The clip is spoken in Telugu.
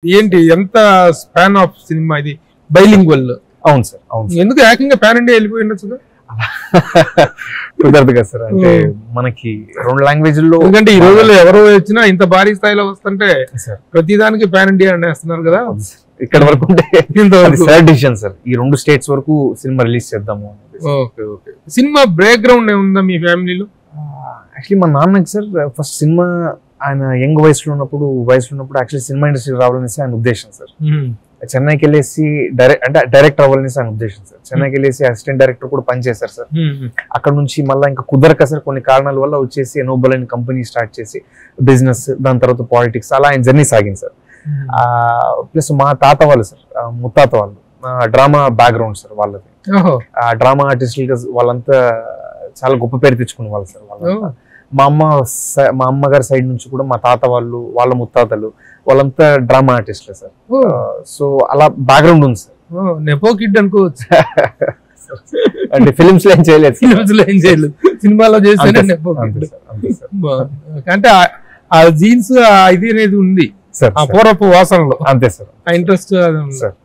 ఏంటి ఎంత స్పాన్ ఆఫ్ సినిమా ఇది బైలింగ్వల్? అవును సార్, అవును. ఎందుకు ఏకంగా పాన్ ఇండియా వెళ్ళిపోయి ఉండొచ్చు కదా? కుదరదు కదా సార్, అంటే మనకి రెండు లాంగ్వేజ్లో. ఎందుకంటే ఈ రోజుల్లో ఎవరో వచ్చినా ఇంత భారీ స్థాయిలో వస్తుంటే ప్రతిదానికి పాన్ ఇండియా అనేస్తున్నారు కదా. ఇక్కడ వరకు సార్ డిసిషన్ సార్, ఈ రెండు స్టేట్స్ వరకు సినిమా రిలీజ్ చేద్దాము. Okay okay. సినిమా బ్యాక్గ్రౌండ్ ఏముందా మీ ఫ్యామిలీలో? యాక్చువల్లీ మా నాన్నకి సార్ ఫస్ట్ సినిమా ఆయన యంగ్ వయసులో ఉన్నప్పుడు యాక్చువల్లీ సినిమా ఇండస్ట్రీ రావాలనేసి ఆయన ఉద్దేశం సార్. చెన్నైకి వెళ్ళేసి డైరెక్టర్ అవ్వాలనేసి ఆయన ఉద్దేశం సార్. చెన్నైకి వెళ్ళేసి అసిస్టెంట్ డైరెక్టర్ కూడా పనిచేశారు సార్. అక్కడ నుంచి మళ్ళీ ఇంకా కుదరక సార్ కొన్ని కారణాల వల్ల వచ్చేసి ఎనోబల్ అని కంపెనీ స్టార్ట్ చేసి బిజినెస్, దాని తర్వాత పాలిటిక్స్, అలా ఆయన జర్నీ సాగింది సార్. ప్లస్ మా తాత వాళ్ళు సార్, ముత్తాత వాళ్ళు డ్రామా బ్యాక్గ్రౌండ్ సార్ వాళ్ళది. ఆ డ్రామా ఆర్టిస్టులు వాళ్ళంతా చాలా గొప్ప పేరు తెచ్చుకునే వాళ్ళు సార్ వాళ్ళంతా. మా అమ్మగారి సైడ్ నుంచి కూడా మా తాత వాళ్ళు, వాళ్ళ ముత్తాతలు వాళ్ళంతా డ్రామా ఆర్టిస్టులే సార్. సో అలా బ్యాక్గ్రౌండ్ ఉంది సార్. నెపో కిడ్ అనుకోవచ్చు. అంటే ఫిలిమ్స్ లో ఏం చేయలేదు, సినిమాలో చేస్తే నెపో కిడ్. అంటే ఆ జీన్స్ ఇది అనేది ఉంది ఆ పూర్వపు వాసనలో, అంతే సార్. ఆ ఇంట్రెస్ట్ సార్.